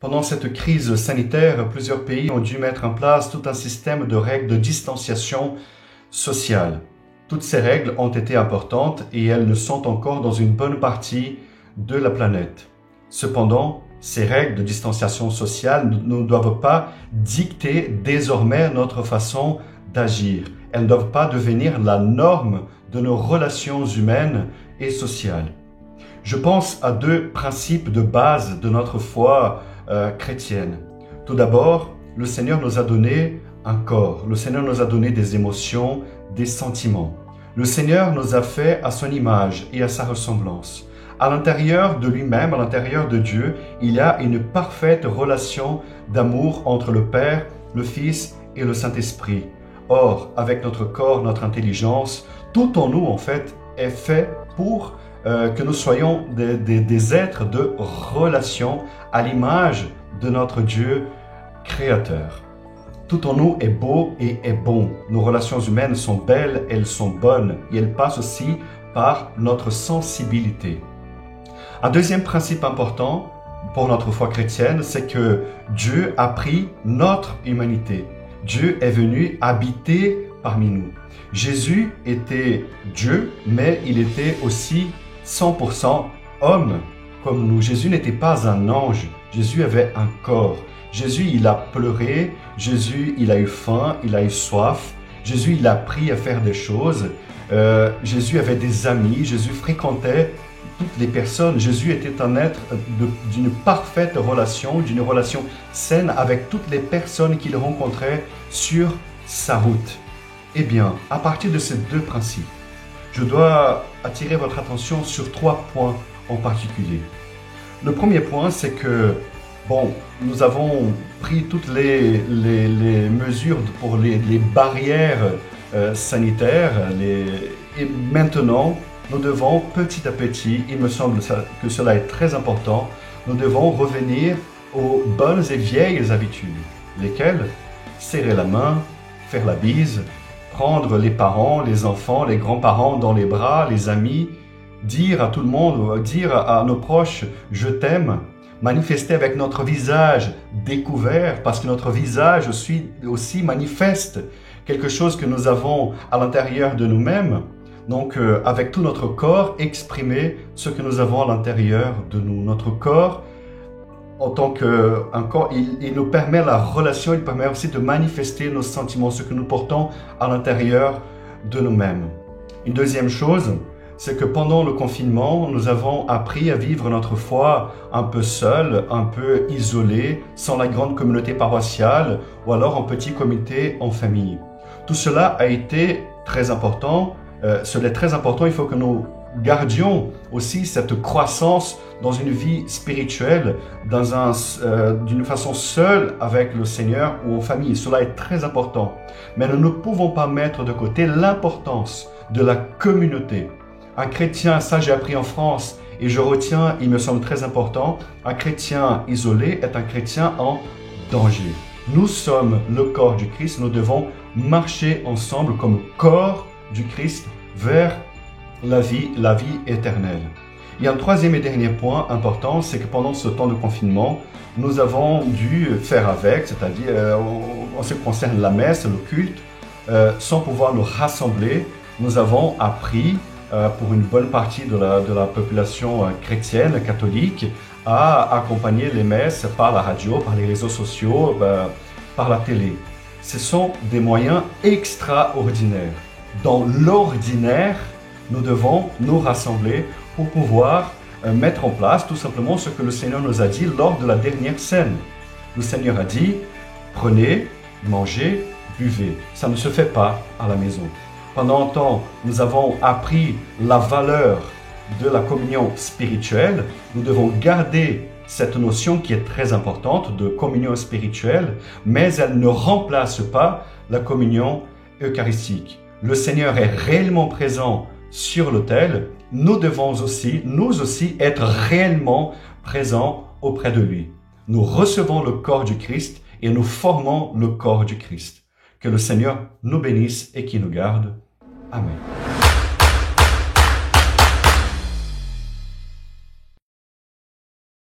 Pendant cette crise sanitaire, plusieurs pays ont dû mettre en place tout un système de règles de distanciation sociale. Toutes ces règles ont été importantes et elles le sont encore dans une bonne partie de la planète. Cependant, ces règles de distanciation sociale ne doivent pas dicter désormais notre façon d'agir. Elles ne doivent pas devenir la norme de nos relations humaines et sociales. Je pense à deux principes de base de notre foi chrétienne. Tout d'abord, le Seigneur nous a donné un corps. Le Seigneur nous a donné des émotions, des sentiments. Le Seigneur nous a fait à son image et à sa ressemblance. À l'intérieur de lui-même, à l'intérieur de Dieu, il y a une parfaite relation d'amour entre le Père, le Fils et le Saint-Esprit. Or, avec notre corps, notre intelligence, tout en nous, en fait, est fait pour que nous soyons des êtres de relation à l'image de notre Dieu créateur. Tout en nous est beau et est bon. Nos relations humaines sont belles, elles sont bonnes et elles passent aussi par notre sensibilité. Un deuxième principe important pour notre foi chrétienne, c'est que Dieu a pris notre humanité. Dieu est venu habiter parmi nous. Jésus était Dieu, mais il était aussi 100% homme comme nous. Jésus n'était pas un ange. Jésus avait un corps. Jésus, il a pleuré. Jésus, il a eu faim, il a eu soif. Jésus, il a appris à faire des choses. Jésus avait des amis. Jésus fréquentait toutes les personnes. Jésus était un être d'une parfaite relation, d'une relation saine avec toutes les personnes qu'il rencontrait sur sa route. Eh bien, à partir de ces deux principes, je dois attirer votre attention sur trois points en particulier. Le premier point, c'est que, nous avons pris toutes les mesures pour les barrières sanitaires et maintenant, nous devons petit à petit, il me semble que cela est très important, nous devons revenir aux bonnes et vieilles habitudes. Lesquelles? Serrer la main, faire la bise, prendre les parents, les enfants, les grands-parents dans les bras, les amis, dire à tout le monde, dire à nos proches « je t'aime », manifester avec notre visage découvert parce que notre visage aussi manifeste quelque chose que nous avons à l'intérieur de nous-mêmes. Donc, avec tout notre corps, exprimer ce que nous avons à l'intérieur de nous. Notre corps, en tant qu'un corps, il nous permet la relation, il permet aussi de manifester nos sentiments, ce que nous portons à l'intérieur de nous-mêmes. Une deuxième chose, c'est que pendant le confinement, nous avons appris à vivre notre foi un peu seul, un peu isolé, sans la grande communauté paroissiale ou alors en petit comité en famille. Tout cela a été très important. Cela est très important, il faut que nous gardions aussi cette croissance dans une vie spirituelle, d'une façon seule avec le Seigneur ou en famille. Cela est très important. Mais nous ne pouvons pas mettre de côté l'importance de la communauté. Un chrétien, ça j'ai appris en France et je retiens, il me semble très important, un chrétien isolé est un chrétien en danger. Nous sommes le corps du Christ, nous devons marcher ensemble comme corps du Christ vers la vie éternelle. Il y a un troisième et dernier point important, c'est que pendant ce temps de confinement, nous avons dû faire avec, c'est-à-dire en ce qui concerne la messe, le culte, sans pouvoir nous rassembler. Nous avons appris pour une bonne partie de la population chrétienne, catholique, à accompagner les messes par la radio, par les réseaux sociaux, par la télé. Ce sont des moyens extraordinaires. Dans l'ordinaire, nous devons nous rassembler pour pouvoir mettre en place tout simplement ce que le Seigneur nous a dit lors de la dernière scène. Le Seigneur a dit, prenez, mangez, buvez. Ça ne se fait pas à la maison. Pendant un temps, nous avons appris la valeur de la communion spirituelle. Nous devons garder cette notion qui est très importante de communion spirituelle, mais elle ne remplace pas la communion eucharistique. Le Seigneur est réellement présent sur l'autel. Nous devons aussi, nous aussi, être réellement présents auprès de lui. Nous recevons le corps du Christ et nous formons le corps du Christ. Que le Seigneur nous bénisse et qu'il nous garde. Amen.